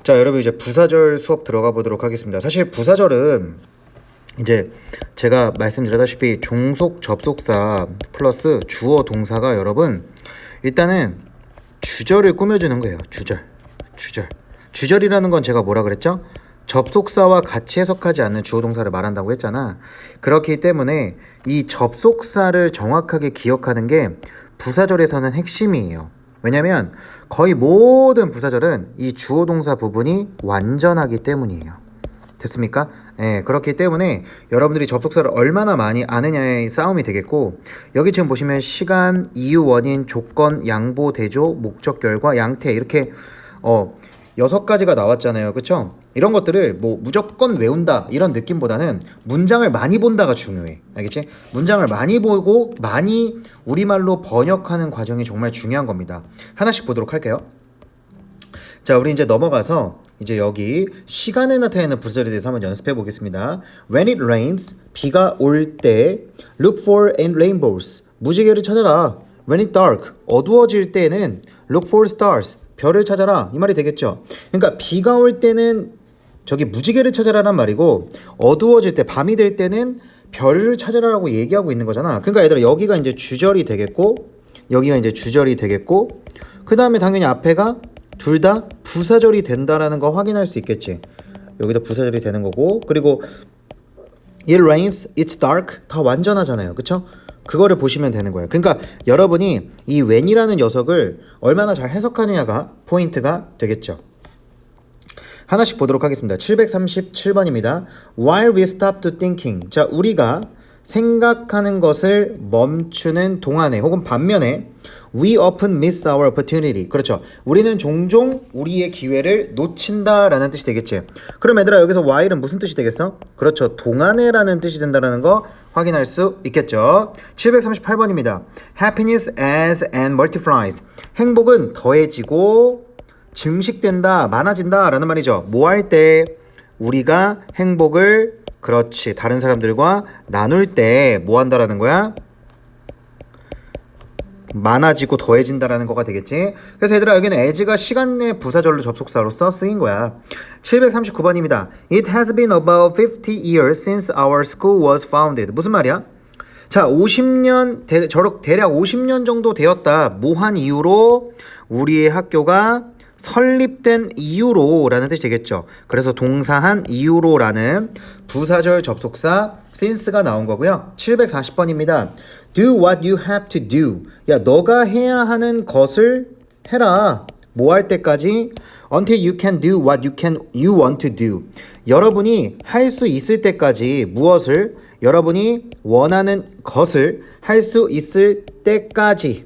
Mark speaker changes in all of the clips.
Speaker 1: 자, 여러분 이제 부사절 수업 들어가 보도록 하겠습니다. 사실 부사절은 이제 제가 말씀드렸다시피 종속 접속사 플러스 주어 동사가 여러분 일단은 주절을 꾸며주는 거예요. 주절이라는 건 제가 뭐라 그랬죠? 접속사와 같이 해석하지 않는 주어 동사를 말한다고 했잖아. 그렇기 때문에 이 접속사를 정확하게 기억하는 게 부사절에서는 핵심이에요. 왜냐면 거의 모든 부사절은 이 주어 동사 부분이 완전하기 때문이에요. 됐습니까? 네, 그렇기 때문에 여러분들이 접속사를 얼마나 많이 아느냐의 싸움이 되겠고, 여기 지금 보시면 시간, 이유, 원인, 조건, 양보, 대조, 목적, 결과, 양태 이렇게 6가지가 나왔잖아요. 그쵸? 이런 것들을 뭐 무조건 외운다 이런 느낌보다는 문장을 많이 본다가 중요해. 알겠지? 문장을 많이 보고 많이 우리말로 번역하는 과정이 정말 중요한 겁니다. 하나씩 보도록 할게요. 자, 우리 이제 넘어가서 이제 여기 시간에 나타내는 부사절에 대해서 한번 연습해 보겠습니다. When it rains, 비가 올 때 look for rainbows, 무지개를 찾아라. When it dark, 어두워질 때는 look for stars, 별을 찾아라. 이 말이 되겠죠. 그러니까 비가 올 때는 저기 무지개를 찾아라란 말이고, 어두워질 때 밤이 될 때는 별을 찾아라라고 얘기하고 있는 거잖아. 그러니까 얘들아 여기가 이제 주절이 되겠고, 여기가 이제 주절이 되겠고, 그 다음에 당연히 앞에가 둘 다 부사절이 된다라는 거 확인할 수 있겠지. 여기도 부사절이 되는 거고, 그리고 it rains, it's dark 다 완전하잖아요. 그쵸? 그거를 보시면 되는 거예요. 그러니까 여러분이 이 when이라는 녀석을 얼마나 잘 해석하느냐가 포인트가 되겠죠. 하나씩 보도록 하겠습니다. 737번입니다. While we stopped thinking. 자, 우리가 생각하는 것을 멈추는 동안에 혹은 반면에 we often miss our opportunity. 그렇죠. 우리는 종종 우리의 기회를 놓친다라는 뜻이 되겠지. 그럼 얘들아 여기서 while은 무슨 뜻이 되겠어? 그렇죠. 동안에라는 뜻이 된다라는 거 확인할 수 있겠죠. 738번입니다. Happiness adds and multiplies. 행복은 더해지고 증식된다, 많아진다 라는 말이죠. 뭐 할 때? 우리가 행복을 그렇지 다른 사람들과 나눌 때 뭐 한다라는 거야? 많아지고 더해진다라는 거가 되겠지. 그래서 얘들아 여기는 as가 시간 내 부사절로 접속사로서 쓰인 거야. 739번입니다. It has been about 50 years since our school was founded. 무슨 말이야? 자, 50년 대략 50년 정도 되었다. 뭐한 이유로? 우리의 학교가 설립된 이유로 라는 뜻이 되겠죠. 그래서 동사한 이유로 라는 부사절 접속사 since가 나온 거고요. 740번입니다. Do what you have to do. 야, 너가 해야 하는 것을 해라. 뭐 할 때까지? Until you can do what you want to do. 여러분이 할 수 있을 때까지 무엇을? 여러분이 원하는 것을 할 수 있을 때까지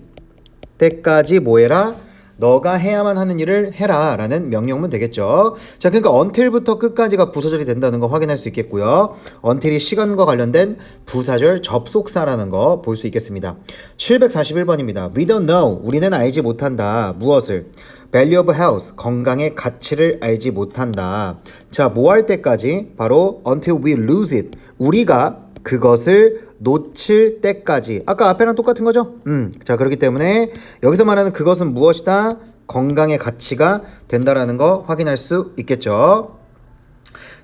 Speaker 1: 뭐 해라? 너가 해야만 하는 일을 해라 라는 명령문 되겠죠. 자, 그러니까 until부터 끝까지가 부사절이 된다는 거 확인할 수 있겠고요. until이 시간과 관련된 부사절 접속사라는 거 볼 수 있겠습니다. 741번입니다. We don't know. 우리는 알지 못한다. 무엇을? Value of health. 건강의 가치를 알지 못한다. 자, 뭐 할 때까지? 바로 until we lose it. 우리가 그것을 놓칠 때까지. 아까 앞에랑 똑같은 거죠? 자, 그렇기 때문에 여기서 말하는 그것은 무엇이다? 건강의 가치가 된다라는 거 확인할 수 있겠죠.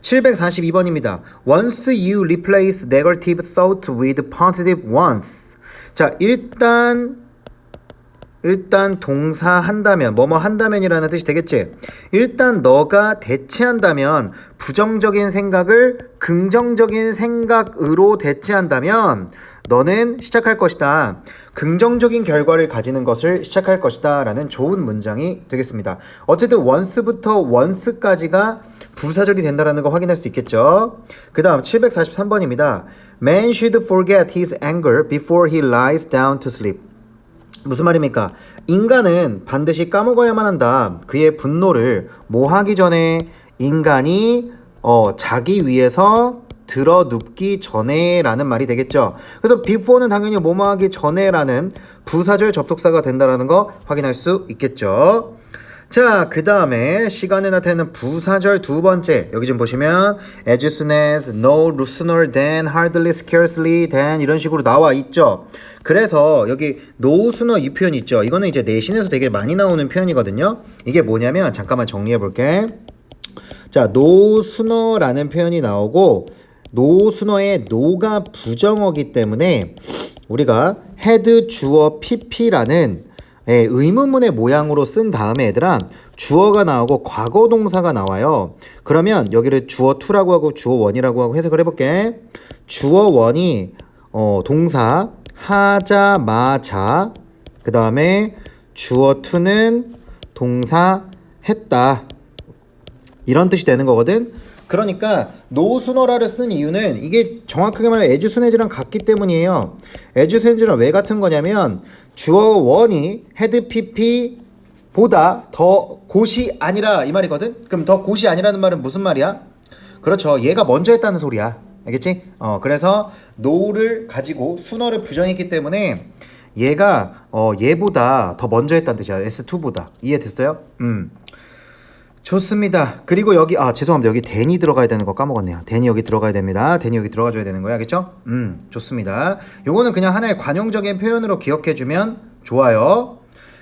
Speaker 1: 742번입니다. Once you replace negative thought with positive ones. 자, 일단 동사 한다면 뭐뭐 한다면이라는 뜻이 되겠지. 일단 너가 대체한다면 부정적인 생각을 긍정적인 생각으로 대체한다면 너는 시작할 것이다. 긍정적인 결과를 가지는 것을 시작할 것이다 라는 좋은 문장이 되겠습니다. 어쨌든 once부터 once까지가 부사절이 된다는 거 확인할 수 있겠죠. 그 다음 743번입니다. Man should forget his anger before he lies down to sleep. 무슨 말입니까? 인간은 반드시 까먹어야만 한다. 그의 분노를 뭐 하기 전에? 인간이 자기 위해서 들어눕기 전에 라는 말이 되겠죠. 그래서 before는 당연히 뭐뭐 하기 전에 라는 부사절 접속사가 된다는 거 확인할 수 있겠죠. 자, 그 다음에 시간에 나타내는 부사절 두 번째. 여기 좀 보시면 as soon as, no sooner than, hardly, scarcely, than 이런 식으로 나와 있죠. 그래서 여기 no sooner 이 표현 있죠. 이거는 이제 내신에서 되게 많이 나오는 표현이거든요. 이게 뭐냐면 잠깐만 정리해 볼게. 자, no sooner라는 표현이 나오고 no sooner의 no가 부정어기 때문에 우리가 had 주어 pp라는 의문문의 모양으로 쓴 다음에 얘들아 주어가 나오고 과거 동사가 나와요. 그러면 여기를 주어 2라고 하고 주어 1이라고 하고 해석을 해볼게. 주어 1이 동사 하자마자 그 다음에 주어 2는 동사 했다 이런 뜻이 되는 거거든. 그러니까 노수너라를 쓴 이유는 이게 정확하게 말하면 에주순에즈랑 같기 때문이에요. 에주순에즈랑 왜 같은 거냐면 주어 1이 헤드 PP 보다 더 곧이 아니라 이 말이거든. 그럼 더 곧이 아니라는 말은 무슨 말이야? 그렇죠. 얘가 먼저 했다는 소리야. 알겠지? 그래서 no를 가지고 순어를 부정했기 때문에 얘가 얘보다 더 먼저 했다는 뜻이야. S2보다. 이해됐어요? 좋습니다. 그리고 여기 죄송합니다. 여기 then이 들어가야 되는 거 까먹었네요. then이 여기 들어가야 됩니다. then이 여기 들어가 줘야 되는 거야. 알겠죠? 좋습니다. 요거는 그냥 하나의 관용적인 표현으로 기억해 주면 좋아요.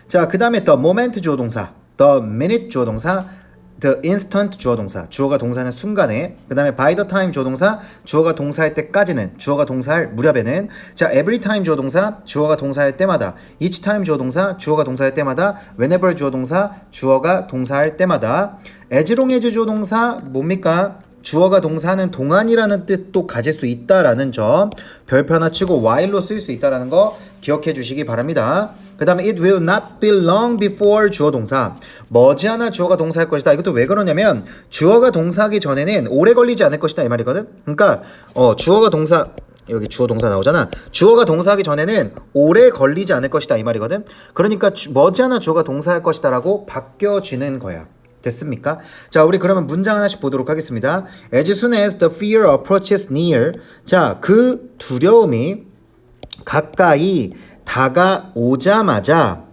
Speaker 1: 자, 그다음에 the moment 주어 동사, the minute 주어 동사, the instant 주어 동사. 주어가 동사는 순간에. 그다음에 by the time 주어 동사. 주어가 동사할 때까지는. 주어가 동사할 무렵에는. 자, every time 주어 동사. 주어가 동사할 때마다. each time 주어 동사. 주어가 동사할 때마다. whenever 주어 동사. 주어가 동사할 때마다. as long as 주어 동사 뭡니까? 주어가 동사는 동안이라는 뜻도 가질 수 있다라는 점 별표 하나 치고 while로 쓸 수 있다라는 거 기억해 주시기 바랍니다. 그 다음에 it will not be long before 주어 동사 머지않아 주어가 동사할 것이다. 이것도 왜 그러냐면 주어가 동사하기 전에는 오래 걸리지 않을 것이다 이 말이거든. 그러니까 주어가 동사 여기 주어 동사 나오잖아. 주어가 동사하기 전에는 오래 걸리지 않을 것이다 이 말이거든. 그러니까 머지않아 주어가 동사할 것이다 라고 바뀌어지는 거야. 됐습니까? 자, 우리 그러면 문장 하나씩 보도록 하겠습니다. As soon as the fear approaches near. 자, 그 두려움이 가까이 다가오자마자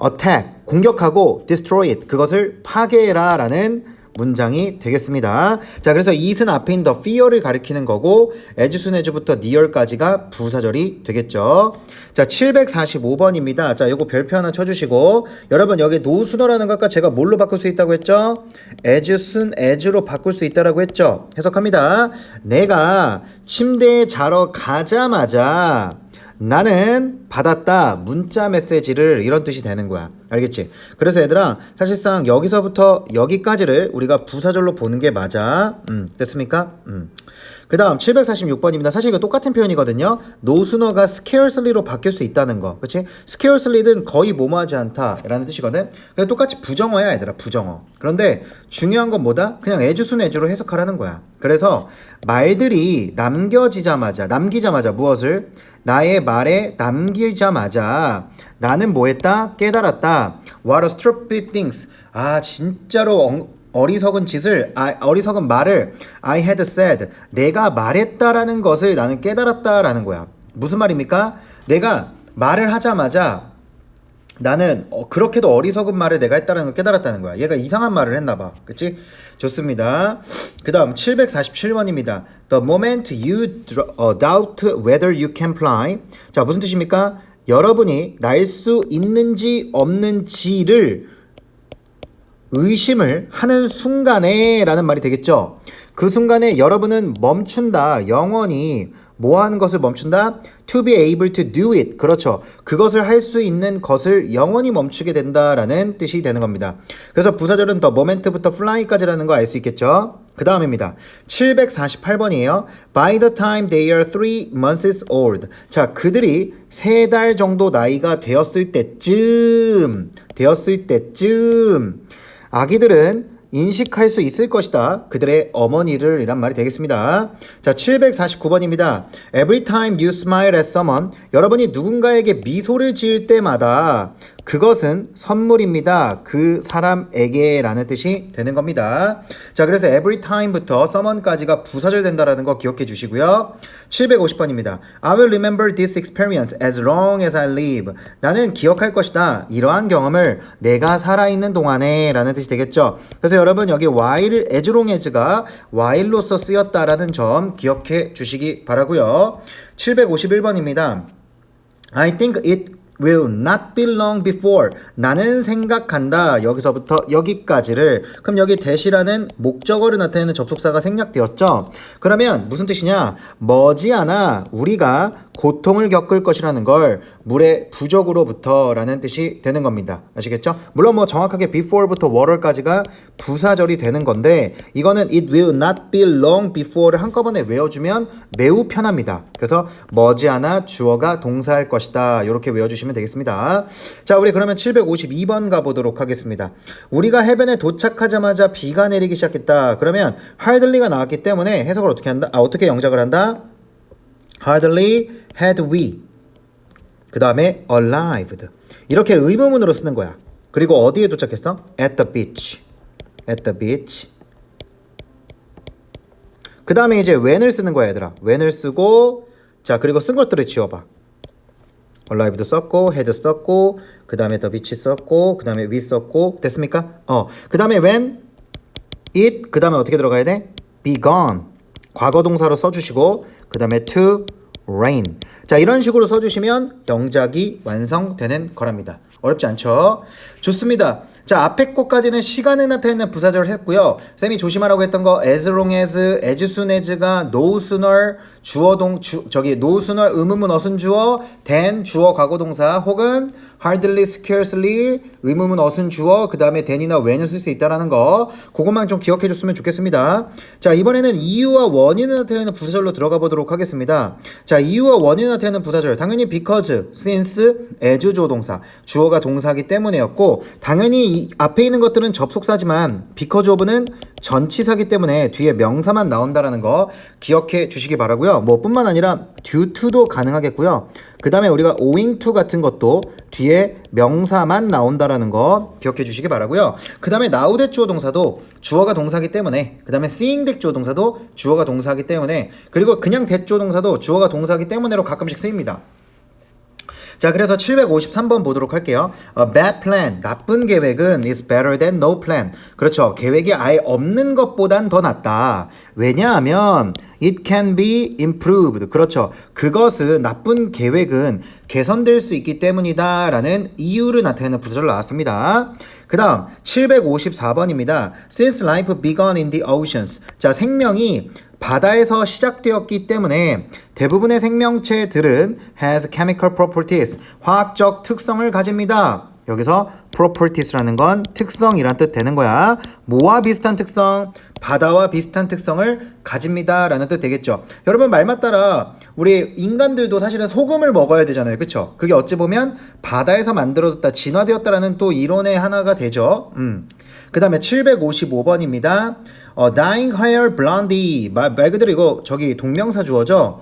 Speaker 1: attack, 공격하고 destroy it, 그것을 파괴해라 라는 문장이 되겠습니다. 자, 그래서 it은 앞에 있는 the fear를 가리키는 거고 as soon as부터 near까지가 부사절이 되겠죠. 자, 745번입니다. 자, 요거 별표 하나 쳐주시고 여러분 여기 노수너라는 거 아까 제가 뭘로 바꿀 수 있다고 했죠? as soon as로 바꿀 수 있다라고 했죠. 해석합니다. 내가 침대에 자러 가자마자 나는 받았다 문자 메시지를 이런 뜻이 되는 거야. 알겠지? 그래서 얘들아 사실상 여기서부터 여기까지를 우리가 부사절로 보는 게 맞아. 됐습니까? 그 다음 746번입니다. 사실 이거 똑같은 표현이거든요. 노수너가 scarcely로 바뀔 수 있다는 거. 그치? scarcely는 거의 뭐뭐하지 않다 라는 뜻이거든. 그래서 똑같이 부정어야 얘들아. 부정어. 그런데 중요한 건 뭐다? 그냥 as soon as로 해석하라는 거야. 그래서 말들이 남기자마자 무엇을? 나의 말에 남기자마자 나는 뭐 했다? 깨달았다. What a stupid things. 진짜로 어리석은 짓을, 어리석은 말을 I had said. 내가 말했다라는 것을 나는 깨달았다라는 거야. 무슨 말입니까? 내가 말을 하자마자 나는 그렇게도 어리석은 말을 내가 했다는 걸 깨달았다는 거야. 얘가 이상한 말을 했나 봐. 그치? 좋습니다. 그 다음 747번입니다. The moment you doubt whether you can fly. 자, 무슨 뜻입니까? 여러분이 날 수 있는지 없는지를 의심을 하는 순간에 라는 말이 되겠죠. 그 순간에 여러분은 멈춘다. 영원히 뭐 하는 것을 멈춘다? To be able to do it. 그렇죠. 그것을 할 수 있는 것을 영원히 멈추게 된다라는 뜻이 되는 겁니다. 그래서 부사절은 the moment부터 fly까지라는 거 알 수 있겠죠. 그 다음입니다. 748번이에요. By the time they are 3 months old. 자, 그들이 3달 정도 나이가 되었을 때쯤 아기들은 인식할 수 있을 것이다. 그들의 어머니를 이란 말이 되겠습니다. 자, 749번입니다. Every time you smile at someone. 여러분이 누군가에게 미소를 지을 때마다 그것은 선물입니다. 그 사람에게 라는 뜻이 되는 겁니다. 자, 그래서 every time부터 someone까지가 부사절 된다라는 거 기억해 주시고요. 750번입니다. I will remember this experience as long as I live. 나는 기억할 것이다. 이러한 경험을 내가 살아있는 동안에 라는 뜻이 되겠죠. 그래서 여러분 여기 while, as long as가 while로서 쓰였다라는 점 기억해 주시기 바라고요. 751번입니다. I think it will not be long before 나는 생각한다 여기서부터 여기까지를 그럼 여기 that이라는 목적어를 나타내는 접속사가 생략되었죠. 그러면 무슨 뜻이냐 머지않아 우리가 고통을 겪을 것이라는 걸 물의 부적으로부터 라는 뜻이 되는 겁니다. 아시겠죠? 물론 뭐 정확하게 before부터 where까지가 부사절이 되는 건데 이거는 it will not be long before를 한꺼번에 외워주면 매우 편합니다. 그래서 머지않아 주어가 동사할 것이다 이렇게 외워주시면 되겠습니다. 자 우리 그러면 752번 가보도록 하겠습니다. 우리가 해변에 도착하자마자 비가 내리기 시작했다. 그러면 hardly가 나왔기 때문에 해석을 어떻게 한다? 어떻게 영작을 한다? hardly had we 그 다음에 arrived 이렇게 의문문으로 쓰는 거야. 그리고 어디에 도착했어? at the beach at the beach 그 다음에 이제 when을 쓰는 거야 얘들아. when을 쓰고 자 그리고 쓴 것들을 지워봐. arrived 썼고 had 썼고 그 다음에 the beach 썼고 그 다음에 we 썼고 됐습니까? 그 다음에 when it 그 다음에 어떻게 들어가야 돼? be gone 과거 동사로 써주시고 그 다음에 to rain 자 이런 식으로 써주시면 영작이 완성되는 거랍니다. 어렵지 않죠? 좋습니다. 자 앞에 것까지는 시간을 나타내는 부사절을 했고요. 쌤이 조심하라고 했던 거 as long as, as soon as가 no sooner no sooner 의문문 어순 주어 than 주어 과거동사 혹은 hardly, scarcely 의문문 어순 주어 그 다음에 than이나 when을 쓸 수 있다라는 거 그것만 좀 기억해 줬으면 좋겠습니다. 자 이번에는 이유와 원인을 나타내는 부사절로 들어가 보도록 하겠습니다. 자 이유와 원인을 나타내는 부사절 당연히 because, since, as 주어동사 주어가 동사이기 때문에였고 당연히 이 앞에 있는 것들은 접속사지만 because of는 전치사기 때문에 뒤에 명사만 나온다라는 거 기억해 주시기 바라고요. 뭐 뿐만 아니라 due to도 가능하겠고요. 그 다음에 우리가 owing to 같은 것도 뒤에 명사만 나온다라는 거 기억해 주시기 바라고요. 그 다음에 now that 주어 동사도 주어가 동사기 때문에 그 다음에 seeing that 주어 동사도 주어가 동사기 때문에 그리고 그냥 that 주어 동사도 주어가 동사기 때문에로 가끔씩 쓰입니다. 자 그래서 753번 보도록 할게요. A bad plan, 나쁜 계획은 is better than no plan. 그렇죠. 계획이 아예 없는 것보단 더 낫다. 왜냐하면 it can be improved. 그렇죠. 그것은 나쁜 계획은 개선될 수 있기 때문이다 라는 이유를 나타내는 부사절 나왔습니다. 그 다음 754번입니다. Since life began in the oceans. 자 생명이 바다에서 시작되었기 때문에 대부분의 생명체들은 has chemical properties 화학적 특성을 가집니다. 여기서 properties라는 건 특성이란 뜻 되는 거야. 뭐와 비슷한 특성? 바다와 비슷한 특성을 가집니다 라는 뜻 되겠죠. 여러분 말만 따라 우리 인간들도 사실은 소금을 먹어야 되잖아요. 그쵸? 그게 어찌 보면 바다에서 만들어졌다 진화되었다라는 또 이론의 하나가 되죠. 그 다음에 755번입니다. Dying hair blondie 말 그대로 이거 저기 동명사 주어죠.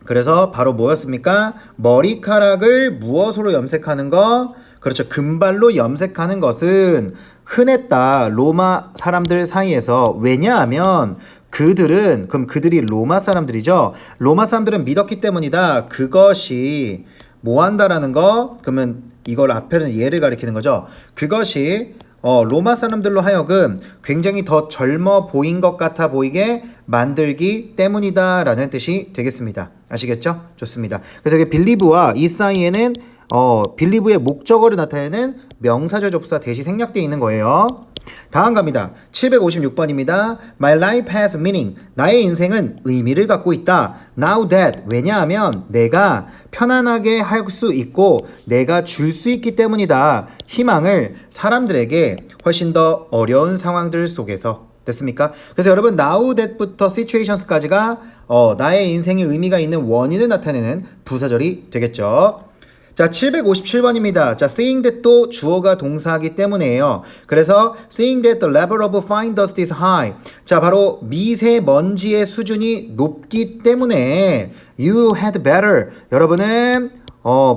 Speaker 1: 그래서 바로 뭐였습니까? 머리카락을 무엇으로 염색하는 거? 그렇죠. 금발로 염색하는 것은 흔했다. 로마 사람들 사이에서. 왜냐하면 그들이 로마 사람들이죠. 로마 사람들은 믿었기 때문이다. 그것이 뭐 한다라는 거? 그러면 이걸 앞에는 예를 가리키는 거죠. 그것이 로마 사람들로 하여금 굉장히 더 젊어 보인 것 같아 보이게 만들기 때문이다 라는 뜻이 되겠습니다. 아시겠죠? 좋습니다. 그래서 여기 believe와 이 사이에는 believe의 목적어를 나타내는 명사절 접수사 대시 생략되어 있는 거예요. 다음 갑니다. 756번입니다. My life has meaning. 나의 인생은 의미를 갖고 있다. Now that. 왜냐하면 내가 편안하게 할 수 있고 내가 줄 수 있기 때문이다. 희망을 사람들에게 훨씬 더 어려운 상황들 속에서. 됐습니까? 그래서 여러분 now that부터 situations까지가 나의 인생에 의미가 있는 원인을 나타내는 부사절이 되겠죠. 자 757번입니다. 자 seeing that도 주어가 동사이기 때문에요. 그래서 seeing that the level of fine dust is high. 자 바로 미세먼지의 수준이 높기 때문에 you had better. 여러분은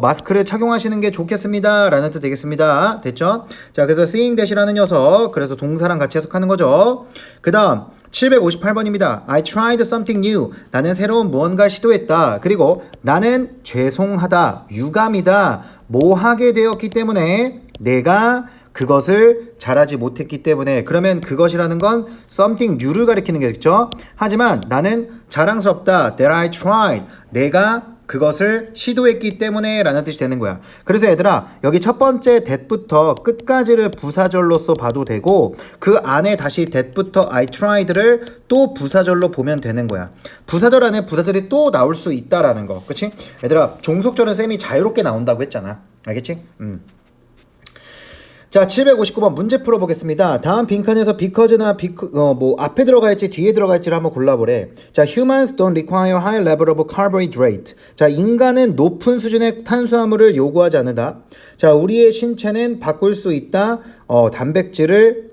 Speaker 1: 마스크를 착용하시는 게 좋겠습니다 라는 뜻 되겠습니다. 됐죠? 자 그래서 seeing that이라는 녀석 그래서 동사랑 같이 해석하는 거죠. 그 다음 758번입니다. I tried something new. 나는 새로운 무언가를 시도했다. 그리고 나는 죄송하다, 유감이다, 뭐 하게 되었기 때문에 내가 그것을 잘하지 못했기 때문에 그러면 그것이라는 건 something new를 가리키는 거겠죠. 하지만 나는 자랑스럽다. That I tried. 내가 그것을 시도했기 때문에 라는 뜻이 되는 거야. 그래서 얘들아 여기 첫 번째 that부터 끝까지를 부사절로서 봐도 되고 그 안에 다시 that부터 I tried를 또 부사절로 보면 되는 거야. 부사절 안에 부사절이 또 나올 수 있다라는 거. 그치? 얘들아 종속절은 쌤이 자유롭게 나온다고 했잖아. 알겠지? 자, 759번 문제 풀어보겠습니다. 다음 빈칸에서 because나 뭐 앞에 들어가 있지 뒤에 들어가 있지를 한번 골라보래. 자, humans don't require high level of carbohydrate. 자, 인간은 높은 수준의 탄수화물을 요구하지 않는다. 자, 우리의 신체는 바꿀 수 있다. 단백질을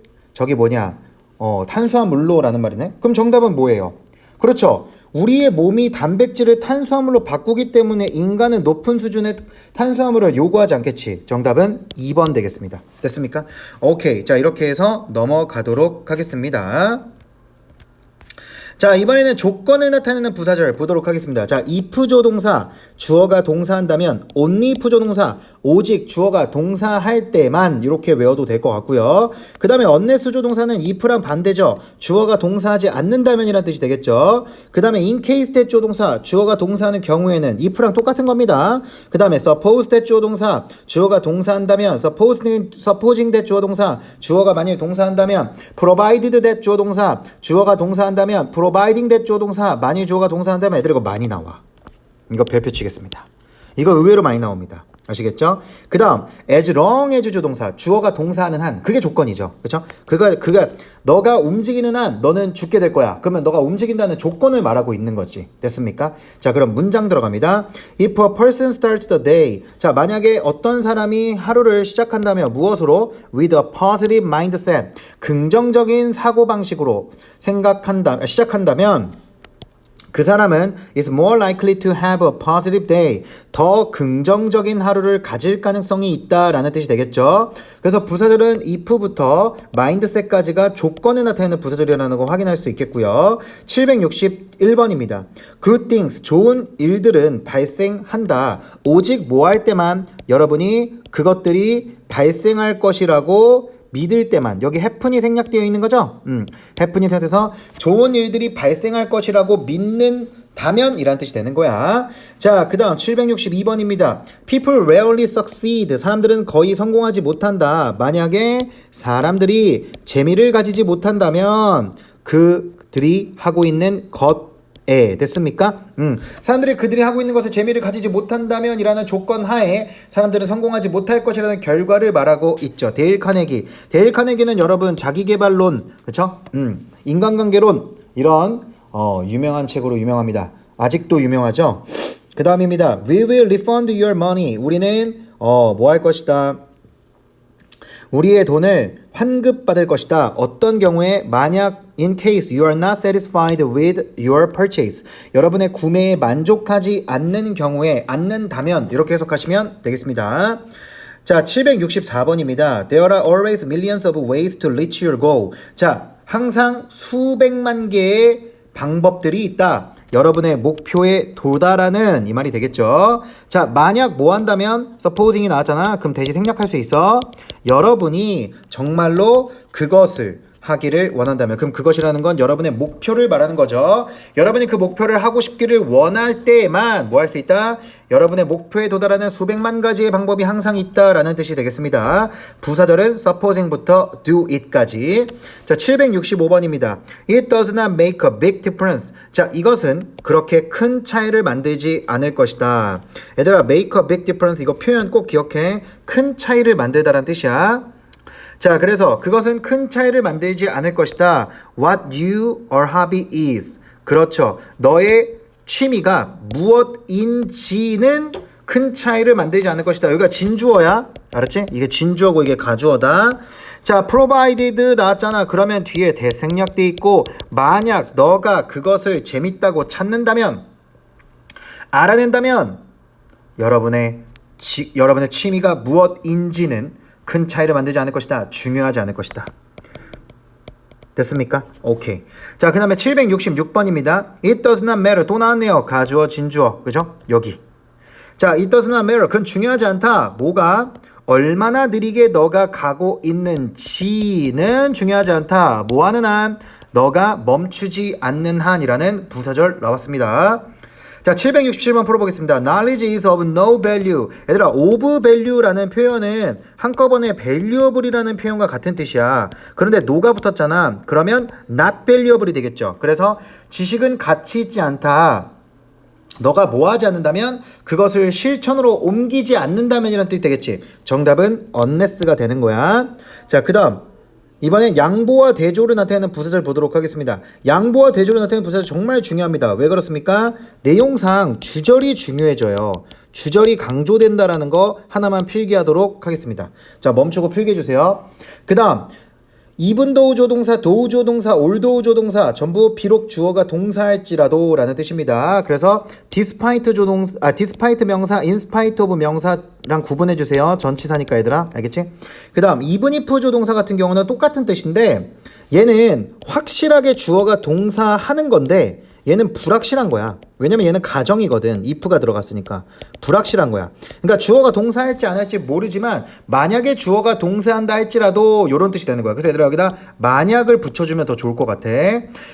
Speaker 1: 탄수화물로라는 말이네. 그럼 정답은 뭐예요? 그렇죠. 우리의 몸이 단백질을 탄수화물로 바꾸기 때문에 인간은 높은 수준의 탄수화물을 요구하지 않겠지. 정답은 2번 되겠습니다. 됐습니까? 오케이. 자, 이렇게 해서 넘어가도록 하겠습니다. 자, 이번에는 조건을 나타내는 부사절 보도록 하겠습니다. 자, if 조동사 주어가 동사한다면 only if 조동사 오직 주어가 동사할 때만 이렇게 외워도 될 것 같고요. 그 다음에 unless 조동사는 if랑 반대죠. 주어가 동사하지 않는다면 이란 뜻이 되겠죠. 그 다음에 in case that 조동사 주어가 동사하는 경우에는 if랑 똑같은 겁니다. 그 다음에 suppose that 조동사 주어가 동사한다면 supposing that 주어동사 주어가 만일 동사한다면 provided that 주어동사 주어가 동사한다면 providing that 조동사 만일 주어가 동사한다면 애들 이거 많이 나와. 이거 별표 치겠습니다. 이거 의외로 많이 나옵니다. 아시겠죠? 그 다음 as long as 조동사 주어가 동사하는 한 그게 조건이죠. 그렇죠? 그가 너가 움직이는 한 너는 죽게 될 거야. 그러면 너가 움직인다는 조건을 말하고 있는 거지. 됐습니까? 자, 그럼 문장 들어갑니다. If a person starts the day. 자, 만약에 어떤 사람이 하루를 시작한다면 무엇으로? With a positive mindset. 긍정적인 사고방식으로 시작한다면 그 사람은 is more likely to have a positive day. 더 긍정적인 하루를 가질 가능성이 있다라는 뜻이 되겠죠. 그래서 부사절은 if부터 mindset까지가 조건을 나타내는 부사절이라는 거 확인할 수 있겠고요. 761번입니다. Good things, 좋은 일들은 발생한다. 오직 뭐 할 때만 여러분이 그것들이 발생할 것이라고 믿을 때만. 여기 happen이 생략되어 있는 거죠? happen이 생략돼서 좋은 일들이 발생할 것이라고 믿는다면 이란 뜻이 되는 거야. 자, 그 다음 762번입니다. People rarely succeed. 사람들은 거의 성공하지 못한다. 만약에 사람들이 재미를 가지지 못한다면 그들이 하고 있는 됐습니까? 사람들이 그들이 하고 있는 것에 재미를 가지지 못한다면 이라는 조건 하에 사람들은 성공하지 못할 것이라는 결과를 말하고 있죠. 데일 카네기는 여러분 자기계발론, 그쵸? 인간관계론 이런 유명한 책으로 유명합니다. 아직도 유명하죠? 그 다음입니다. We will refund your money. 우리는 뭐 할 것이다? 우리의 돈을 환급받을 것이다. 어떤 경우에 만약 in case you are not satisfied with your purchase. 여러분의 구매에 만족하지 않는다면 이렇게 해석하시면 되겠습니다. 자, 764번입니다. There are always millions of ways to reach your goal. 자, 항상 수백만 개의 방법들이 있다. 여러분의 목표에 도달하는 이 말이 되겠죠. 자, 만약 뭐 한다면 supposing이 나왔잖아. 그럼 대신 생략할 수 있어. 여러분이 정말로 그것을 하기를 원한다면 그럼 그것이라는 건 여러분의 목표를 말하는 거죠. 여러분이 그 목표를 하고 싶기를 원할 때만 뭐 할 수 있다? 여러분의 목표에 도달하는 수백만 가지의 방법이 항상 있다라는 뜻이 되겠습니다. 부사절은 supposing부터 do it까지. 자, 765번입니다. It does not make a big difference. 자, 이것은 그렇게 큰 차이를 만들지 않을 것이다. 얘들아, make a big difference 이거 표현 꼭 기억해. 큰 차이를 만들다라는 뜻이야. 자, 그래서 그것은 큰 차이를 만들지 않을 것이다. What your hobby is. 그렇죠. 너의 취미가 무엇인지는 큰 차이를 만들지 않을 것이다. 여기가 진주어야. 알았지? 이게 진주어고 이게 가주어다. 자, provided 나왔잖아. 그러면 뒤에 대생략돼 있고 만약 너가 그것을 재밌다고 찾는다면 알아낸다면 여러분의 취미가 무엇인지는 큰 차이를 만들지 않을 것이다. 중요하지 않을 것이다. 됐습니까? 오케이. 자, 그 다음에 766번입니다. It does not matter. 또 나왔네요. 가주어, 진주어. 그죠? 여기. 자, it does not matter. 그건 중요하지 않다. 뭐가? 얼마나 느리게 너가 가고 있는지는 중요하지 않다. 뭐 하는 한? 너가 멈추지 않는 한이라는 부사절 나왔습니다. 자, 767번 풀어보겠습니다. Knowledge is of no value. 얘들아, of value라는 표현은 한꺼번에 valuable이라는 표현과 같은 뜻이야. 그런데 no가 붙었잖아. 그러면 not valuable이 되겠죠. 그래서 지식은 가치 있지 않다. 너가 뭐 하지 않는다면 그것을 실천으로 옮기지 않는다면이라는 뜻이 되겠지. 정답은 unless가 되는 거야. 자, 그 다음 이번엔 양보와 대조를 나타내는 부사절 보도록 하겠습니다. 양보와 대조를 나타내는 부사절 정말 중요합니다. 왜 그렇습니까? 내용상 주절이 중요해져요. 주절이 강조된다라는 거 하나만 필기하도록 하겠습니다. 자, 멈추고 필기해주세요. 그 다음 even though 조동사, though 조동사, although 조동사 전부 비록 주어가 동사할지라도 라는 뜻입니다. 그래서 despite 조동사, despite 명사, in spite of 명사랑 구분해 주세요. 전치사니까 얘들아. 알겠지? 그 다음 even if 조동사 같은 경우는 똑같은 뜻인데 얘는 확실하게 주어가 동사하는 건데 얘는 불확실한 거야. 왜냐면 얘는 가정이거든. if가 들어갔으니까. 불확실한 거야. 그러니까 주어가 동사할지 안 할지 모르지만 만약에 주어가 동사한다 할지라도 이런 뜻이 되는 거야. 그래서 얘들아 여기다 만약을 붙여주면 더 좋을 것 같아.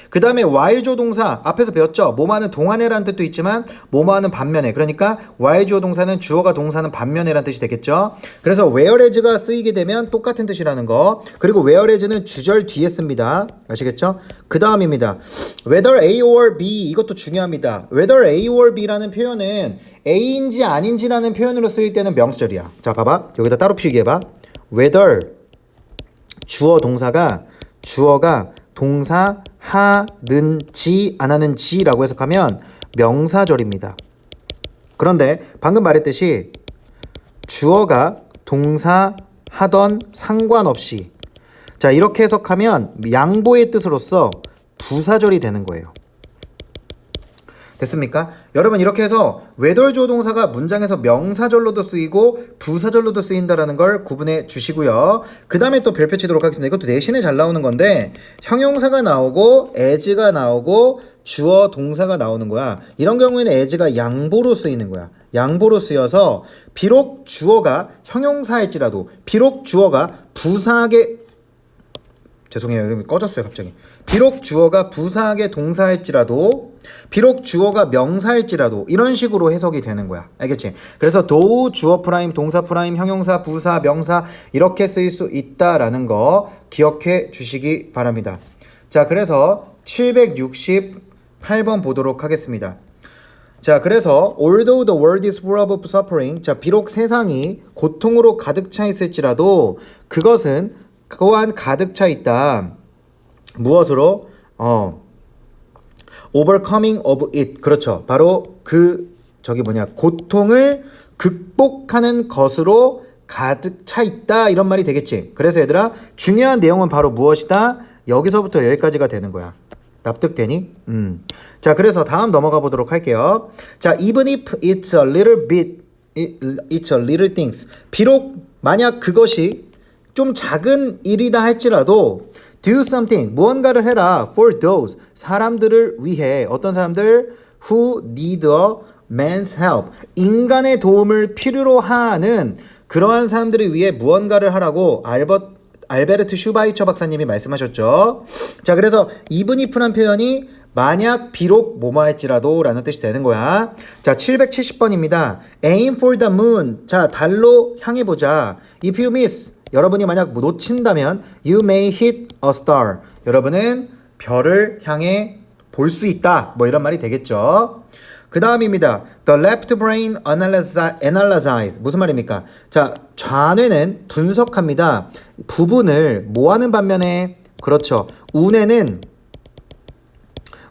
Speaker 1: 그 다음에 while 주어 동사 앞에서 배웠죠. 뭐뭐하는 동안에라는 뜻도 있지만 뭐뭐하는 반면에. 그러니까 while 주어 동사는 주어가 동사는 반면에라는 뜻이 되겠죠. 그래서 whereas가 쓰이게 되면 똑같은 뜻이라는 거. 그리고 whereas는 주절 뒤에 씁니다. 아시겠죠? 그 다음입니다. whether A or B 이것도 중요합니다. whether A or B라는 표현은 A인지 아닌지라는 표현으로 쓰일 때는 명사절이야. 자, 봐봐. 여기다 따로 필기해봐. whether 주어가 동사 하는지 안 하는지라고 해석하면 명사절입니다. 그런데 방금 말했듯이 주어가 동사 하던 상관없이 자 이렇게 해석하면 양보의 뜻으로서 부사절이 되는 거예요. 됐습니까? 여러분 이렇게 해서 whether 주어 동사가 문장에서 명사절로도 쓰이고 부사절로도 쓰인다라는 걸 구분해 주시고요. 그 다음에 또 별표 치도록 하겠습니다. 이것도 내신에 잘 나오는 건데 형용사가 나오고 as가 나오고 주어 동사가 나오는 거야. 이런 경우에는 as가 양보로 쓰이는 거야. 양보로 쓰여서 비록 주어가 형용사일지라도 비록 주어가 부사하게 죄송해요. 이름이 꺼졌어요 갑자기. 비록 주어가 부사하게 동사일지라도 비록 주어가 명사일지라도 이런 식으로 해석이 되는 거야. 알겠지? 그래서 do, 주어 프라임, 동사 프라임, 형용사, 부사, 명사 이렇게 쓰일 수 있다라는 거 기억해 주시기 바랍니다. 자, 그래서 768번 보도록 하겠습니다. 자, 그래서 although the world is full of suffering 자, 비록 세상이 고통으로 가득 차 있을지라도 그것은 또한 가득 차 있다. 무엇으로? overcoming of it. 그렇죠. 바로 고통을 극복하는 것으로 가득 차 있다. 이런 말이 되겠지. 그래서 얘들아, 중요한 내용은 바로 무엇이다? 여기서부터 여기까지가 되는 거야. 납득되니? 자, 그래서 다음 넘어가 보도록 할게요. 자, even if it's a little bit, it's a little things. 비록 만약 그것이 좀 작은 일이다 할지라도 do something 무언가를 해라 for those 사람들을 위해 어떤 사람들 who need a man's help 인간의 도움을 필요로 하는 그러한 사람들을 위해 무언가를 하라고 알베르트 슈바이처 박사님이 말씀하셨죠. 자, 그래서 even if란 표현이 만약 비록 뭐뭐 할지라도 라는 뜻이 되는 거야. 자, 770번입니다. aim for the moon 자, 달로 향해 보자. if you miss 여러분이 만약 놓친다면 you may hit a star. 여러분은 별을 향해 볼 수 있다. 뭐 이런 말이 되겠죠. 그 다음입니다. The left brain analyze. 무슨 말입니까? 자, 좌뇌는 분석합니다. 부분을 뭐 하는 반면에 그렇죠.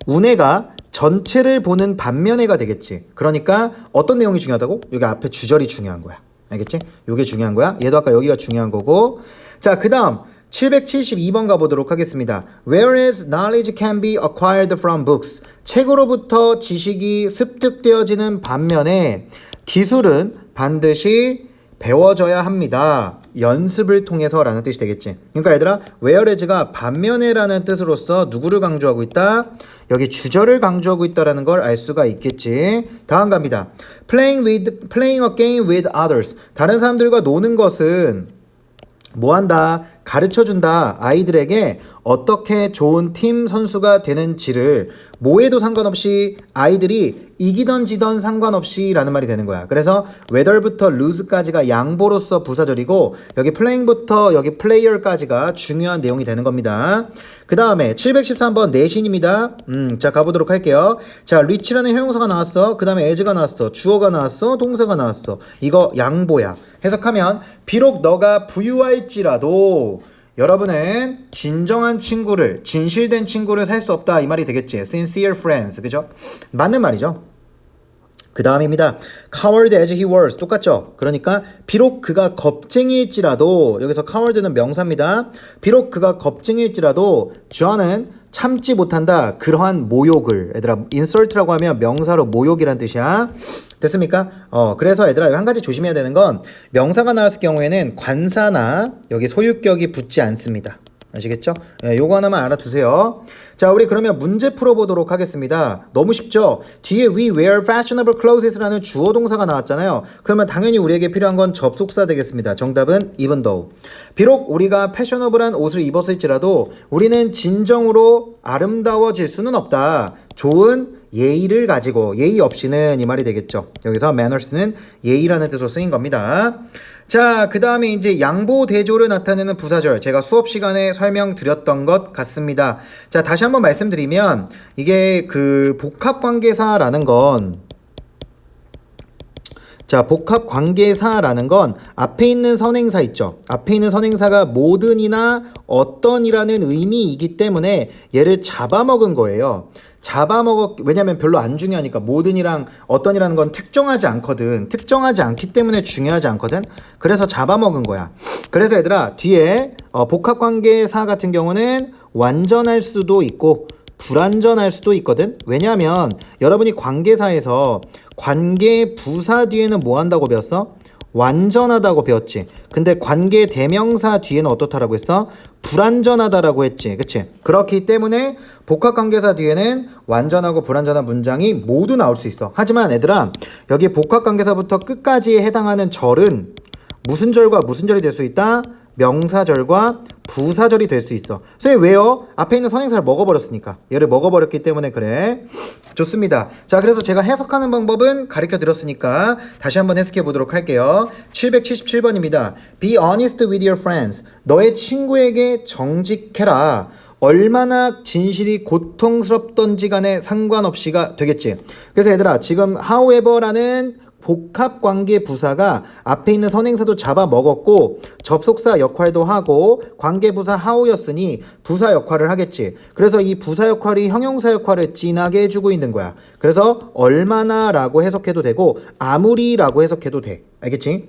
Speaker 1: 우뇌가 전체를 보는 반면에가 되겠지. 그러니까 어떤 내용이 중요하다고? 여기 앞에 주절이 중요한 거야. 알겠지? 요게 중요한 거야. 얘도 아까 여기가 중요한 거고. 자, 그 다음 772번 가보도록 하겠습니다. Whereas knowledge can be acquired from books. 책으로부터 지식이 습득되어지는 반면에 기술은 반드시 배워져야 합니다. 연습을 통해서라는 뜻이 되겠지. 그러니까 얘들아, whereas가 반면에라는 뜻으로서 누구를 강조하고 있다? 여기 주절을 강조하고 있다라는 걸 알 수가 있겠지. 다음 갑니다. Playing a game with others. 다른 사람들과 노는 것은 뭐 한다? 가르쳐 준다. 아이들에게 어떻게 좋은 팀 선수가 되는지를 뭐에도 상관없이 아이들이 이기던 지던 상관없이 라는 말이 되는 거야. 그래서 whether부터 lose까지가 양보로서 부사절이고 여기 playing부터 여기 player까지가 중요한 내용이 되는 겁니다. 그 다음에 713번 내신입니다. 자 가보도록 할게요. 자 reach라는 형용사가 나왔어. 그 다음에 as가 나왔어. 주어가 나왔어. 동사가 나왔어. 이거 양보야. 해석하면 비록 너가 부유할지라도 여러분은 진정한 친구를, 진실된 친구를 살 수 없다 이 말이 되겠지. Sincere friends, 그죠? 맞는 말이죠. 그 다음입니다. Coward as he was 똑같죠? 그러니까 비록 그가 겁쟁이일지라도 여기서 coward는 명사입니다. 비록 그가 겁쟁이일지라도 John은 참지 못한다. 그러한 모욕을 얘들아 insult라고 하면 명사로 모욕이란 뜻이야. 됐습니까? 그래서 얘들아 한 가지 조심해야 되는 건 명사가 나왔을 경우에는 관사나 여기 소유격이 붙지 않습니다. 아시겠죠? 요거 하나만 알아두세요. 자, 우리 그러면 문제 풀어보도록 하겠습니다. 너무 쉽죠? 뒤에 we wear fashionable clothes라는 주어 동사가 나왔잖아요. 그러면 당연히 우리에게 필요한 건 접속사 되겠습니다. 정답은 even though. 비록 우리가 패셔너블한 옷을 입었을지라도 우리는 진정으로 아름다워질 수는 없다. 좋은 예의를 가지고 예의 없이는 이 말이 되겠죠. 여기서 manners는 예의라는 뜻으로 쓰인 겁니다. 자, 그 다음에 이제 양보 대조를 나타내는 부사절 제가 수업 시간에 설명드렸던 것 같습니다. 자, 다시 한번 말씀드리면 이게 그 복합관계사라는 건 자, 복합관계사라는 건 앞에 있는 선행사 있죠. 앞에 있는 선행사가 모든이나 어떤이라는 의미이기 때문에 얘를 잡아먹은 거예요. 왜냐면 별로 안 중요하니까 모든이랑 어떤이라는 건 특정하지 않거든. 특정하지 않기 때문에 중요하지 않거든. 그래서 잡아먹은 거야. 그래서 얘들아 뒤에 복합관계사 같은 경우는 완전할 수도 있고 불완전할 수도 있거든. 왜냐하면 여러분이 관계사에서 관계 부사 뒤에는 뭐 한다고 배웠어? 완전하다고 배웠지. 근데 관계 대명사 뒤에는 어떻다라고 했어? 불완전하다라고 했지. 그치? 그렇기 때문에 복합관계사 뒤에는 완전하고 불완전한 문장이 모두 나올 수 있어. 하지만 얘들아 여기 복합관계사부터 끝까지에 해당하는 절은 무슨 절과 무슨 절이 될 수 있다? 명사절과 부사절이 될 수 있어. 선생님 왜요? 앞에 있는 선행사를 먹어버렸으니까. 얘를 먹어버렸기 때문에 그래. 좋습니다. 자, 그래서 제가 해석하는 방법은 가르쳐 드렸으니까 다시 한번 해석해 보도록 할게요. 777번입니다. Be honest with your friends. 너의 친구에게 정직해라. 얼마나 진실이 고통스럽던지 간에 상관없이가 되겠지. 그래서 얘들아 지금 however라는 복합관계 부사가 앞에 있는 선행사도 잡아먹었고 접속사 역할도 하고 관계부사 how였으니 부사 역할을 하겠지. 그래서 이 부사 역할이 형용사 역할을 진하게 해주고 있는 거야. 그래서 얼마나 라고 해석해도 되고 아무리 라고 해석해도 돼. 알겠지?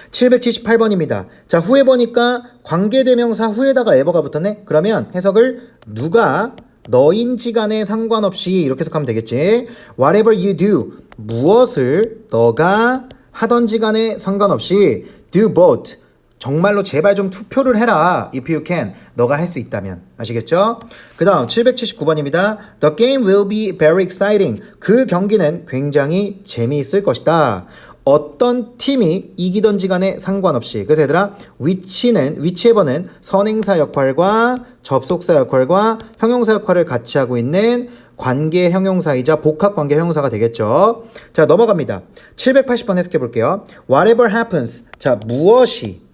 Speaker 1: 778번입니다. 자, 후에 보니까 관계대명사 후에다가 에버가 붙었네? 그러면 해석을 누가 너인지 간에 상관없이 이렇게 해석하면 되겠지. Whatever you do, 무엇을 너가 하던지 간에 상관없이 do both, 정말로 제발 좀 투표를 해라. If you can, 너가 할 수 있다면. 아시겠죠? 그 다음 779번입니다. The game will be very exciting. 그 경기는 굉장히 재미있을 것이다. 어떤 팀이 이기던지 간에 상관없이. 그래서 얘들아 whichever는 선행사 역할과 접속사 역할과 형용사 역할을 같이 하고 있는 관계 형용사이자 복합관계 형용사가 되겠죠. 자, 넘어갑니다. 780번 해석해 볼게요. Whatever happens. 자, 무엇이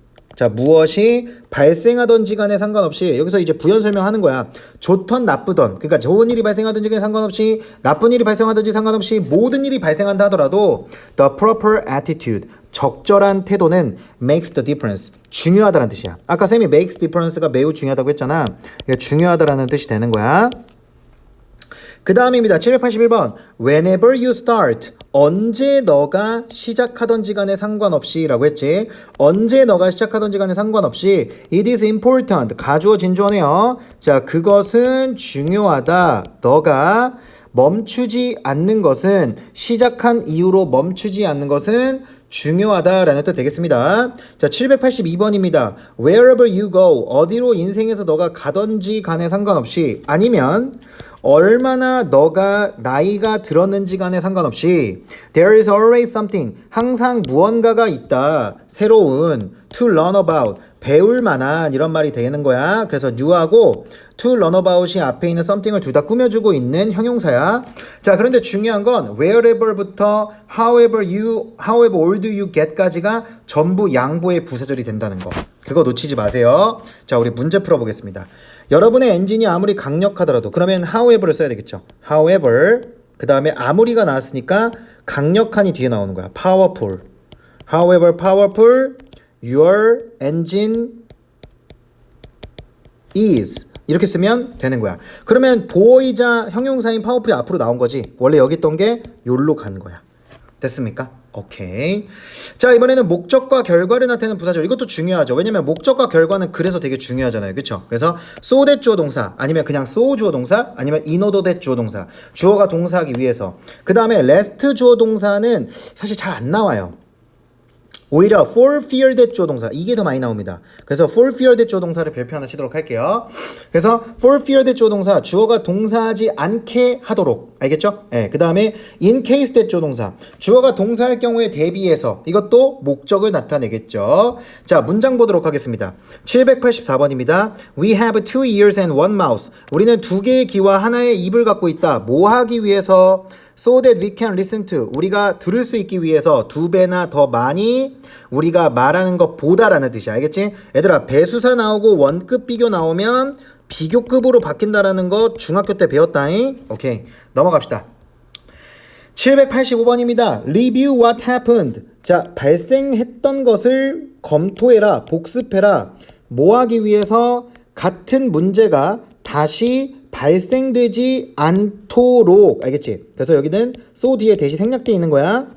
Speaker 1: 발생하던지 간에 상관없이. 여기서 이제 부연 설명하는 거야. 좋던 나쁘던, 그러니까 좋은 일이 발생하던지 간에 상관없이 나쁜 일이 발생하던지 상관없이 모든 일이 발생한다 하더라도 the proper attitude, 적절한 태도는 makes the difference, 중요하다는 뜻이야. 아까 쌤이 makes difference가 매우 중요하다고 했잖아. 이게 중요하다라는 뜻이 되는 거야. 그 다음입니다. 781번. Whenever you start. 언제 너가 시작하던지 간에 상관없이 라고 했지. 언제 너가 시작하던지 간에 상관없이 It is important. 가주어 진주어네요. 자, 그것은 중요하다. 너가 멈추지 않는 것은, 시작한 이후로 멈추지 않는 것은 중요하다라는 뜻 되겠습니다. 자, 782번입니다. Wherever you go, 어디로 인생에서 너가 가든지 간에 상관없이, 아니면 얼마나 너가 나이가 들었는지 간에 상관없이 there is always something, 항상 무언가가 있다, 새로운 to learn about, 배울 만한 이런 말이 되는 거야. 그래서 new하고 to learn about이 앞에 있는 something을 둘 다 꾸며주고 있는 형용사야. 자, 그런데 중요한 건 wherever부터 however old you get까지가 전부 양보의 부사절이 된다는 거. 그거 놓치지 마세요. 자, 우리 문제 풀어보겠습니다. 여러분의 엔진이 아무리 강력하더라도, 그러면 however를 써야 되겠죠. however, 그 다음에 아무리가 나왔으니까 강력한이 뒤에 나오는 거야. powerful. However powerful your engine is, 이렇게 쓰면 되는 거야. 그러면 보호이자 형용사인 powerful이 앞으로 나온 거지. 원래 여기 있던 게 요로 간 거야. 됐습니까? 오케이. 자, 이번에는 목적과 결과를 나타내는 부사절. 이것도 중요하죠. 왜냐면 목적과 결과는 그래서 되게 중요하잖아요. 그쵸? 그래서 so that 주어 동사, 아니면 그냥 so 주어 동사, 아니면 in order that 주어 동사. 주어가 동사하기 위해서. 그 다음에 last 주어 동사는 사실 잘 안 나와요. 오히려 for fear that 주어 동사, 이게 더 많이 나옵니다. 그래서 for fear that 주어 동사를 별표 하나 치도록 할게요. 그래서 for fear that 주어 동사, 주어가 동사하지 않게 하도록, 알겠죠? 네, 그 다음에 in case that 주어 동사, 주어가 동사할 경우에 대비해서, 이것도 목적을 나타내겠죠. 자, 문장 보도록 하겠습니다. 784번입니다. We have 2 ears and 1 mouth. 우리는 2개의 귀와 하나의 입을 갖고 있다. 뭐 하기 위해서? So that we can listen to, 우리가 들을 수 있기 위해서 2배나 더 많이 우리가 말하는 것보다라는 뜻이야. 알겠지? 얘들아, 배수사 나오고 원급 비교 나오면 비교급으로 바뀐다라는 거 중학교 때 배웠다잉. 오케이, 넘어갑시다. 785번입니다. Review what happened. 자, 발생했던 것을 검토해라, 복습해라. 뭐 하기 위해서? 같은 문제가 다시 발생되지 않도록, 알겠지? 그래서 여기는 so 뒤에 대시 생략돼 있는 거야.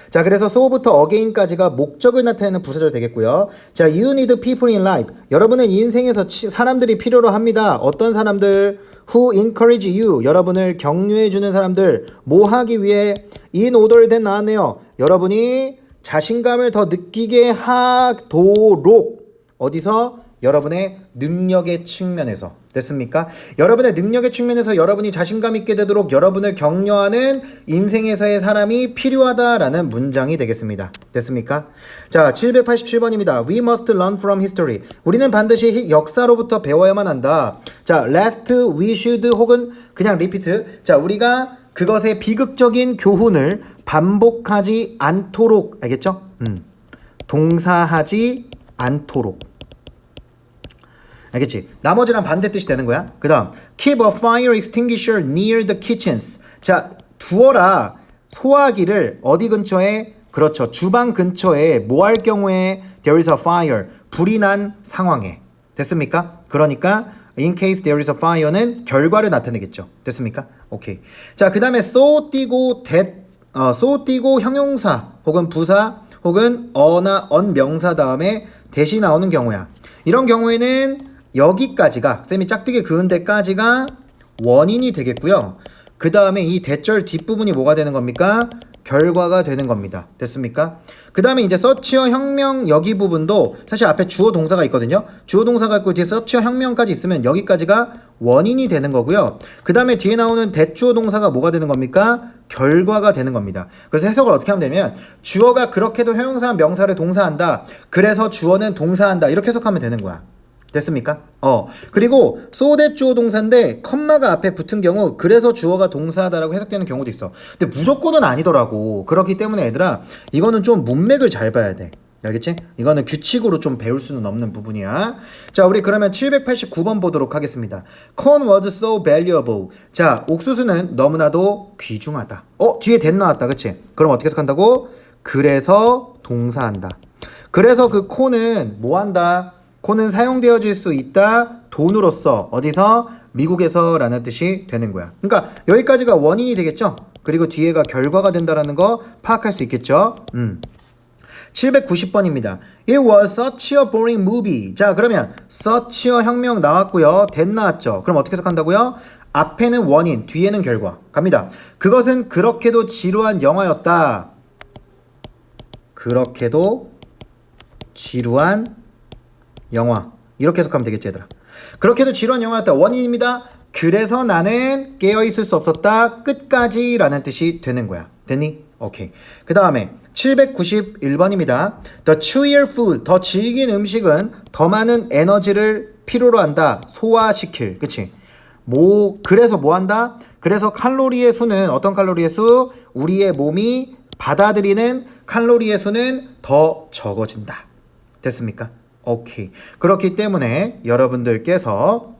Speaker 1: 자, 그래서 so부터 again까지가 목적을 나타내는 부사절 되겠고요. 자, you need people in life. 여러분은 인생에서 사람들이 필요로 합니다. 어떤 사람들? who encourage you. 여러분을 격려해주는 사람들. 뭐 하기 위해? in order that 나왔네요. 여러분이 자신감을 더 느끼게 하도록. 어디서? 여러분의 능력의 측면에서. 됐습니까? 여러분의 능력의 측면에서 여러분이 자신감 있게 되도록 여러분을 격려하는 인생에서의 사람이 필요하다라는 문장이 되겠습니다. 됐습니까? 자, 787번입니다. We must learn from history. 우리는 반드시 역사로부터 배워야만 한다. 자, lest, we should 혹은 그냥 repeat. 자, 우리가 그것의 비극적인 교훈을 반복하지 않도록, 알겠죠? 동사하지 않도록. 알겠지? 나머지랑 반대 뜻이 되는 거야. 그 다음 keep a fire extinguisher near the kitchens. 자, 두어라 소화기를 어디 근처에? 그렇죠, 주방 근처에. 뭐 할 경우에? there is a fire, 불이 난 상황에. 됐습니까? 그러니까 in case there is a fire는 결과를 나타내겠죠. 됐습니까? 오케이. 자, 그 다음에 so 띄고 that, so 띄고 형용사 혹은 부사 혹은 어나 언 명사 다음에 대시 나오는 경우야. 이런 경우에는 여기까지가, 쌤이 짝대기 그은 데까지가 원인이 되겠고요. 그 다음에 이 대절 뒷부분이 뭐가 되는 겁니까? 결과가 되는 겁니다. 됐습니까? 그 다음에 이제 서치어 혁명 여기 부분도 사실 앞에 주어 동사가 있거든요. 주어 동사가 있고 뒤에 서치어 혁명까지 있으면 여기까지가 원인이 되는 거고요. 그 다음에 뒤에 나오는 대주어 동사가 뭐가 되는 겁니까? 결과가 되는 겁니다. 그래서 해석을 어떻게 하면 되면 주어가 그렇게도 형용사 명사를 동사한다. 그래서 주어는 동사한다. 이렇게 해석하면 되는 거야. 됐습니까? 그리고 so that 주어 동사인데 컴마가 앞에 붙은 경우 그래서 주어가 동사다라고 해석되는 경우도 있어. 근데 무조건은 아니더라고. 그렇기 때문에 얘들아, 이거는 좀 문맥을 잘 봐야 돼. 알겠지? 이거는 규칙으로 좀 배울 수는 없는 부분이야. 자, 우리 그러면 789번 보도록 하겠습니다. Corn was so valuable. 자, 옥수수는 너무나도 귀중하다. 뒤에 that 나왔다. 그치? 그럼 어떻게 해석한다고? 그래서 동사한다. 그래서 그 corn은 뭐 한다? 코는 사용되어질 수 있다. 돈으로서. 어디서? 미국에서 라는 뜻이 되는 거야. 그러니까 여기까지가 원인이 되겠죠. 그리고 뒤에가 결과가 된다라는 거 파악할 수 있겠죠. 790번입니다. It was such a boring movie. 자, 그러면 such a 혁명 나왔고요. that 나왔죠. 그럼 어떻게 해석한다고요? 앞에는 원인, 뒤에는 결과. 갑니다. 그것은 그렇게도 지루한 영화였다. 그렇게도 지루한 영화. 이렇게 해석하면 되겠지 얘들아. 그렇게도 지루한 영화였다. 원인입니다. 그래서 나는 깨어있을 수 없었다. 끝까지 라는 뜻이 되는 거야. 됐니? 오케이. 그 다음에 791번입니다. The chewier food, 더 질긴 음식은 더 많은 에너지를 필요로 한다. 소화시킬. 그치? 그래서 뭐 한다? 그래서 칼로리의 수는, 어떤 칼로리의 수? 우리의 몸이 받아들이는 칼로리의 수는 더 적어진다. 됐습니까? 오케이. 그렇기 때문에 여러분들께서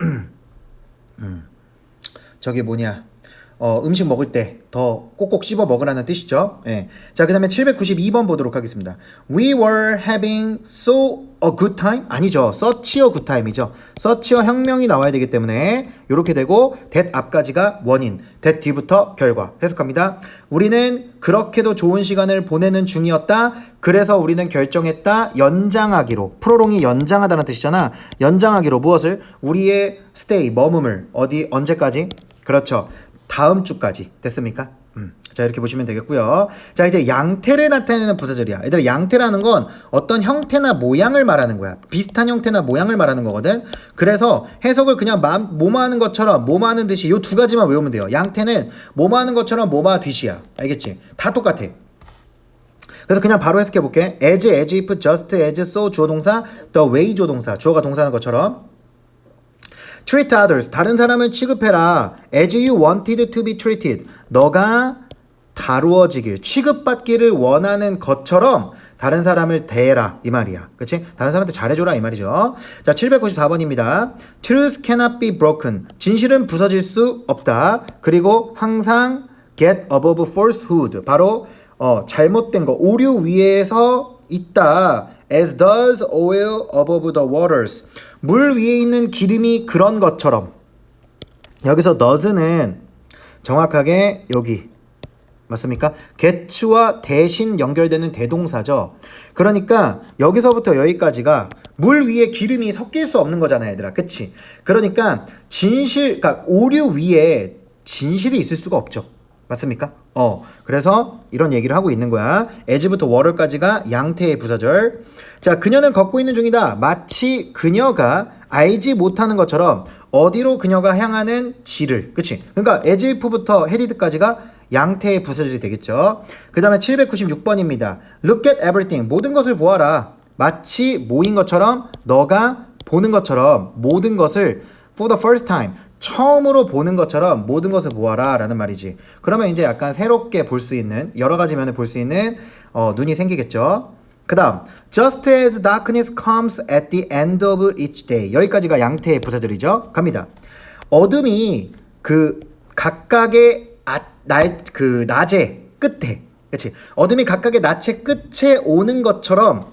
Speaker 1: 저기 뭐냐, 음식 먹을 때 더 꼭꼭 씹어 먹으라는 뜻이죠. 예. 자, 그 다음에 792번 보도록 하겠습니다. We were having so a good time? 아니죠. such a good time이죠. such a 혁명이 나와야 되기 때문에 이렇게 되고 that 앞까지가 원인, that 뒤부터 결과. 해석합니다. 우리는 그렇게도 좋은 시간을 보내는 중이었다. 그래서 우리는 결정했다. 연장하기로. 프로롱이 연장하다는 뜻이잖아. 연장하기로 무엇을? 우리의 stay, 머금을. 어디, 언제까지? 그렇죠. 다음 주까지. 됐습니까? 자, 이렇게 보시면 되겠고요. 자, 이제 양태를 나타내는 부사절이야. 얘들아, 양태라는 건 어떤 형태나 모양을 말하는 거야. 비슷한 형태나 모양을 말하는 거거든. 그래서 해석을 그냥 뭐뭐하는 것처럼, 뭐뭐하는 듯이 요 두 가지만 외우면 돼요. 양태는 뭐뭐하는 것처럼 뭐뭐하듯이야. 알겠지? 다 똑같아. 그래서 그냥 바로 해석해 볼게. as, if, just, as, so 주어 동사, the way 주어 동사. 주어가 동사하는 것처럼. treat others, 다른 사람을 취급해라. as you wanted to be treated, 너가 다루어지길, 취급받기를 원하는 것처럼 다른 사람을 대해라. 이 말이야. 그치? 다른 사람한테 잘해줘라. 이 말이죠. 자, 794번입니다. truth cannot be broken, 진실은 부서질 수 없다. 그리고 항상 get above falsehood, 바로 잘못된 거, 오류 위에서 있다. as does oil above the waters, 물 위에 있는 기름이 그런 것처럼. 여기서 does는 정확하게 여기 맞습니까? get와 대신 연결되는 대동사죠. 그러니까 여기서부터 여기까지가 물 위에 기름이 섞일 수 없는 거잖아요, 얘들아. 그치? 그러니까 그러니까 오류 위에 진실이 있을 수가 없죠. 맞습니까? 그래서 이런 얘기를 하고 있는 거야. as부터 water까지가 양태의 부사절. 자, 그녀는 걷고 있는 중이다. 마치 그녀가 알지 못하는 것처럼 어디로 그녀가 향하는 지를. 그치? 그러니까 as if부터 headed까지가 양태의 부사절이 되겠죠. 그 다음에 796번입니다. look at everything, 모든 것을 보아라. 마치 뭐인 것처럼, 너가 보는 것처럼 모든 것을 for the first time, 처음으로 보는 것처럼 모든 것을 보아라 라는 말이지. 그러면 이제 약간 새롭게 볼 수 있는, 여러 가지 면을 볼 수 있는 눈이 생기겠죠. 그 다음 just as darkness comes at the end of each day, 여기까지가 양태의 부사절이죠. 갑니다. 어둠이 그 각각의 낮의 끝에, 그치? 어둠이 각각의 낮의 끝에 오는 것처럼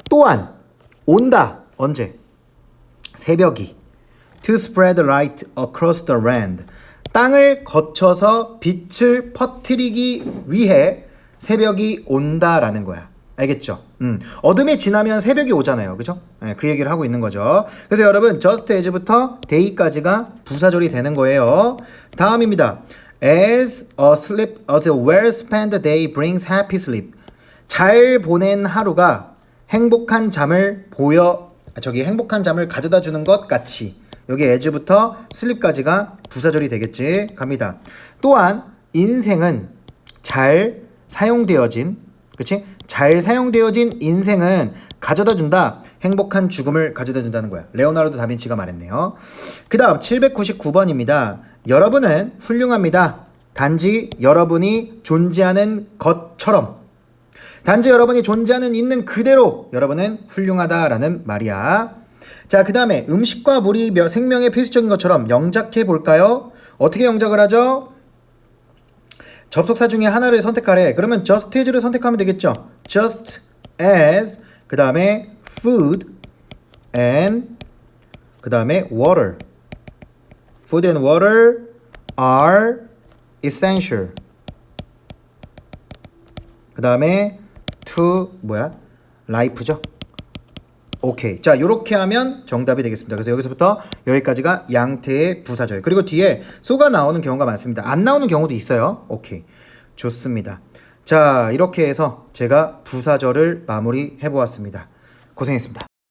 Speaker 1: 또한 온다. 언제? 새벽이. To spread light across the land, 땅을 거쳐서 빛을 퍼뜨리기 위해 새벽이 온다라는 거야. 알겠죠? 어둠이 지나면 새벽이 오잖아요. 그죠? 네, 그 얘기를 하고 있는 거죠. 그래서 여러분 just as부터 day까지가 부사절이 되는 거예요. 다음입니다. as a well spent day brings happy sleep, 잘 보낸 하루가 행복한 잠을 행복한 잠을 가져다 주는 것 같이. 여기 as부터 sleep까지가 부사절이 되겠지. 갑니다. 또한 인생은 잘 사용되어진, 그치? 잘 사용되어진 인생은 가져다 준다. 행복한 죽음을 가져다 준다는 거야. 레오나르도 다빈치가 말했네요. 그 다음 799번입니다. 여러분은 훌륭합니다. 단지 여러분이 존재하는 것처럼. 단지 여러분이 존재하는 있는 그대로 여러분은 훌륭하다라는 말이야. 자, 그 다음에 음식과 물이 생명의 필수적인 것처럼 영작해 볼까요? 어떻게 영작을 하죠? 접속사 중에 하나를 선택하래. 그러면 just as를 선택하면 되겠죠. just as, 그 다음에 food and 그 다음에 water. food and water are essential. 그 다음에 to life죠. 오케이. 자, 요렇게 하면 정답이 되겠습니다. 그래서 여기서부터 여기까지가 양태의 부사절. 그리고 뒤에 so가 나오는 경우가 많습니다. 안 나오는 경우도 있어요. 오케이. 좋습니다. 자, 이렇게 해서 제가 부사절을 마무리해 보았습니다. 고생했습니다.